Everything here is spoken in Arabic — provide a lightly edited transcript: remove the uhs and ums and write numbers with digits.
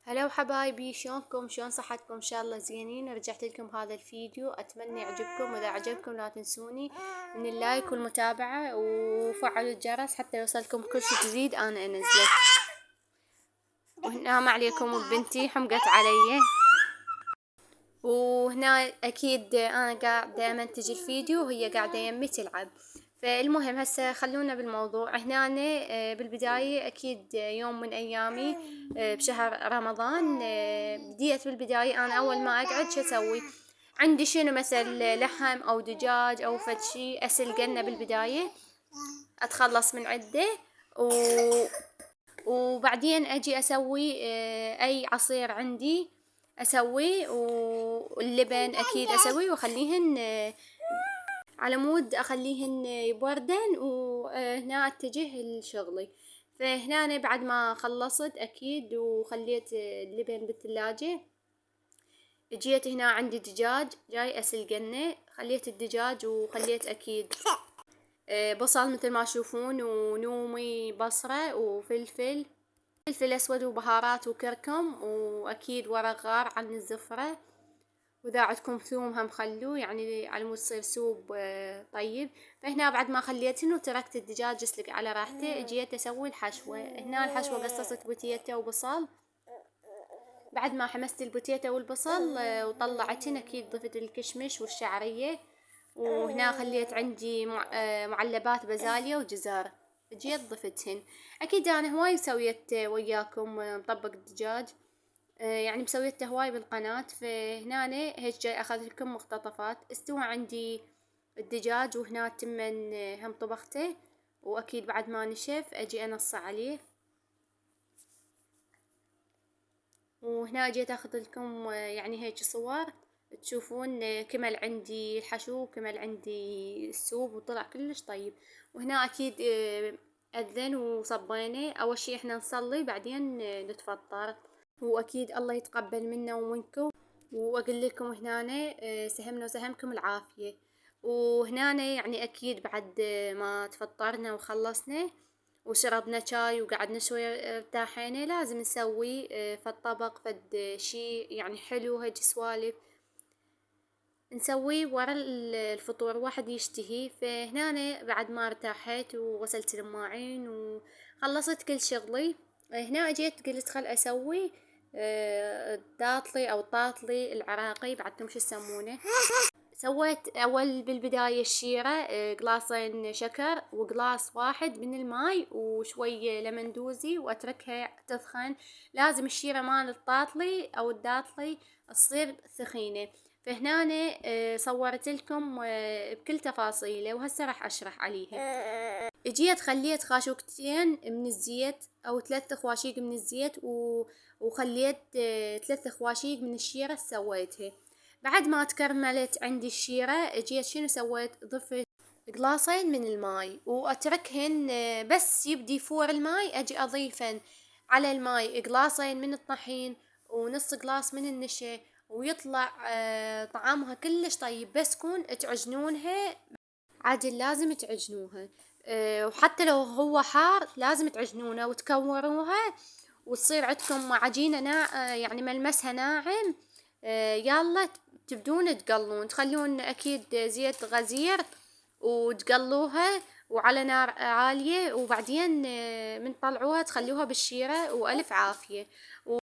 هلا وحبايبي، شلونكم؟ شلون صحتكم؟ ان شاء الله زينين. رجعت لكم بهذا الفيديو، اتمنى يعجبكم، واذا عجبكم لا تنسوني من اللايك والمتابعة وفعلوا الجرس حتى يوصلكم كل شي جديد انا انزله. وهنا ما عليكم بنتي حمقت علي، وهنا اكيد انا قاعدة منتج الفيديو وهي قاعدة يمي تلعب. فالمهم هسه خلونا بالموضوع. هنا بالبداية اكيد يوم من ايامي بشهر رمضان بديت بالبداية انا اول ما اقعد شو اسوي؟ عندي شنو مثل لحم او دجاج او فد شي اسلقنه بالبداية، اتخلص من عده وبعدين اجي اسوي اي عصير عندي اسويه، واللبن اكيد اسويه واخليهن على مود اخليهن يبردن، وهنا اتجه لشغلي. فهنا أنا بعد ما خلصت اكيد وخليت اللبن بالثلاجة، جيت هنا عندي دجاج جاي اسلقنه، خليت الدجاج وخليت اكيد بصل مثل ما تشوفون، ونومي بصرة وفلفل اسود وبهارات وكركم، واكيد ورق غار عن الزفرة، واذا عندكم ثوم هم خلوه يعني على مود يصير سوب طيب. فهنا بعد ما خليتهن وتركت الدجاج يسلق على راحته، جيت اسوي الحشوة. هنا الحشوة قصصت بوتيتا وبصل، بعد ما حمست البوتيتا والبصل وطلعتهن اكيد ضفت الكشمش والشعرية، وهنا خليت عندي معلبات بازاليا وجزر، جيت ضفتهن. اكيد انا هواي سويت وياكم مطبق الدجاج، يعني مسويته هواي بالقناة. فهنا أنا هيك جاي اخذ لكم مقتطفات. استوى عندي الدجاج، وهنا تمن هم طبخته، واكيد بعد ما نشف اجي انص عليه. وهنا جيت اخذ لكم يعني هيك صور تشوفون كمل عندي الحشو وكمل عندي السوب وطلع كلش طيب. وهنا اكيد اذن وصبينا. اول شي احنا نصلي بعدين نتفطر، واكيد الله يتقبل منا ومنكم. واقول لكم هنا سهمنا وسهمكم العافية. وهنا يعني اكيد بعد ما تفطرنا وخلصنا وشربنا شاي وقعدنا شوية ارتاحينا، لازم نسوي فد طبق فد شي يعني حلو، هيج سوالف نسويه ورا الفطور واحد يشتهي. فهنا أنا بعد ما ارتاحت وغسلت المواعين وخلصت كل شغلي، هنا اجيت قلت خل اسوي الداطلي او الطاطلي العراقي، بعدكم شو يسمونه. سويت اول بالبداية الشيرة قلاصين شكر وقلاص واحد من الماي وشوية لمندوزي، واتركها تسخن. لازم الشيرة مال الطاطلي او الداطلي تصير ثخينة. فهنا أنا صورت لكم بكل تفاصيله، وهسه راح اشرح عليها. اجيت خليت خاشوقتين من الزيت او 3 خواشيق من الزيت وخليت 3 خواشيق من الشيرة سويتها. بعد ما تكرملت عندي الشيرة اجيت شنو سويت؟ ضفت قلاصين من الماي واتركهن بس يبدي يفور الماي، اجي اضيفن على الماي قلاصين من الطحين ونص قلاص من النشا، ويطلع طعامها كلش طيب. بس كون تعجنونها عادل، لازم تعجنوها وحتى لو هو حار لازم تعجنونه وتكوروها، وتصير عندكم عجينة يعني ملمسها ناعم. يلا تبدون تقلون، تخلون اكيد زيت غزير وتقلوها وعلى نار عالية، وبعدين من طلعوها تخلوها بالشيرة، والف عافية.